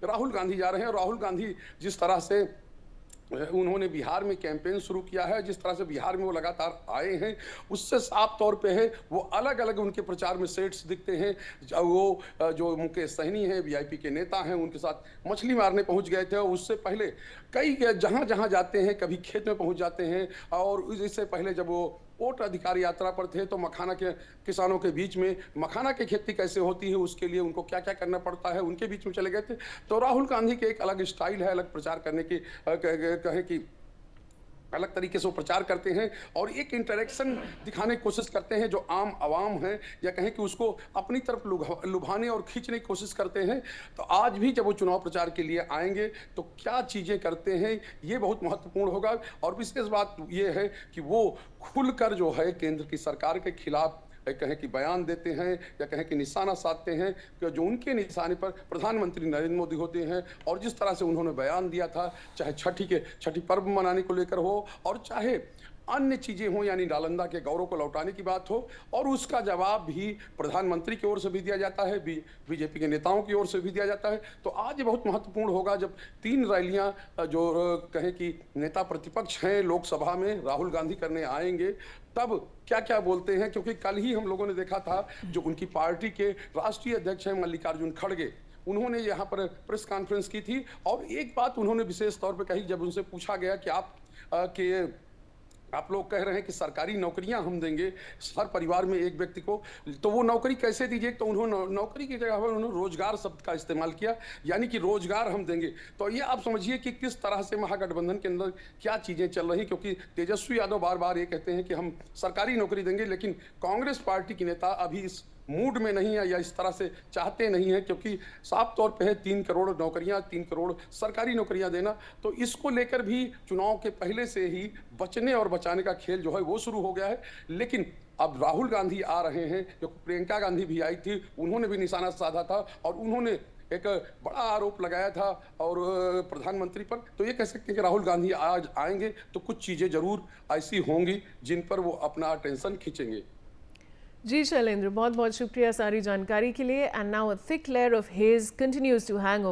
राहुल गांधी जा रहे हैं। राहुल गांधी जिस तरह से उन्होंने बिहार में कैंपेन शुरू किया है, जिस तरह से बिहार में वो लगातार आए हैं, उससे साफ तौर पे है वो अलग-अलग उनके प्रचार में सेट्स दिखते हैं। जो मुकेश सहनी हैं, वीआईपी के नेता हैं, उनके साथ मछली मारने पहुँच गए थे। और उससे पहले कई जहाँ-जहाँ जाते हैं, कभी खेत में पहुँच जाते हैं। और इससे पहले जब वो ओट अधिकार यात्रा पर थे, तो मखाना के किसानों के बीच में मखाना की खेती कैसे होती है, उसके लिए उनको क्या-क्या करना पड़ता है, उनके बीच में चले गए थे। तो राहुल गांधी के एक अलग स्टाइल है, अलग प्रचार करने की, कहें कि अलग तरीके से वो प्रचार करते हैं और एक इंटरेक्शन दिखाने की कोशिश करते हैं जो आम आवाम है, या कहें कि उसको अपनी तरफ लुभाने और खींचने की कोशिश करते हैं। तो आज भी जब वो चुनाव प्रचार के लिए आएंगे तो क्या चीज़ें करते हैं, ये बहुत महत्वपूर्ण होगा। और विशेष बात ये है कि वो खुलकर जो है केंद्र की सरकार के खिलाफ कहें कि बयान देते हैं, या कहें कि निशाना साधते हैं कि जो उनके निशाने पर प्रधानमंत्री नरेंद्र मोदी होते हैं। और जिस तरह से उन्होंने बयान दिया था, चाहे छठी पर्व मनाने को लेकर हो, और चाहे अन्य चीज़ें हों, यानी नालंदा के गौरव को लौटाने की बात हो, और उसका जवाब भी प्रधानमंत्री की ओर से भी दिया जाता है, बीजेपी के नेताओं की ओर से भी दिया जाता है। तो आज ये बहुत महत्वपूर्ण होगा जब 3 रैलियां जो कहें कि नेता प्रतिपक्ष हैं लोकसभा में राहुल गांधी करने आएंगे, तब क्या-क्या बोलते हैं। क्योंकि कल ही हम लोगों ने देखा था जो उनकी पार्टी के राष्ट्रीय अध्यक्ष हैं मल्लिकार्जुन खड़गे, उन्होंने यहाँ पर प्रेस कॉन्फ्रेंस की थी और एक बात उन्होंने विशेष तौर पे कही। जब उनसे पूछा गया कि आप लोग कह रहे हैं कि सरकारी नौकरियां हम देंगे हर परिवार में एक व्यक्ति को, तो वो नौकरी कैसे दीजिए, तो उन्होंने नौकरी की जगह पर उन्होंने रोजगार शब्द का इस्तेमाल किया, यानी कि रोजगार हम देंगे। तो ये आप समझिए कि किस तरह से महागठबंधन के अंदर क्या चीजें चल रही। क्योंकि तेजस्वी यादव बार बार ये कहते हैं कि हम सरकारी नौकरी देंगे, लेकिन कांग्रेस पार्टी की नेता अभी इस मूड में नहीं है, या इस तरह से चाहते नहीं है। क्योंकि साफ तौर पे है 3 करोड़ नौकरियां, 3 करोड़ सरकारी नौकरियां देना, तो इसको लेकर भी चुनाव के पहले से ही बचने और बचाने का खेल जो है वो शुरू हो गया है। लेकिन अब राहुल गांधी आ रहे हैं, जो प्रियंका गांधी भी आई थी, उन्होंने भी निशाना साधा था और उन्होंने एक बड़ा आरोप लगाया था और प्रधानमंत्री पर। तो ये कह सकते हैं कि राहुल गांधी आज आएंगे तो कुछ चीजें जरूर ऐसी होंगी जिन पर वो अपना अटेंशन खींचेंगे। जी शैलेंद्र, बहुत बहुत शुक्रिया सारी जानकारी के लिए। And now a thick layer of haze continues to hang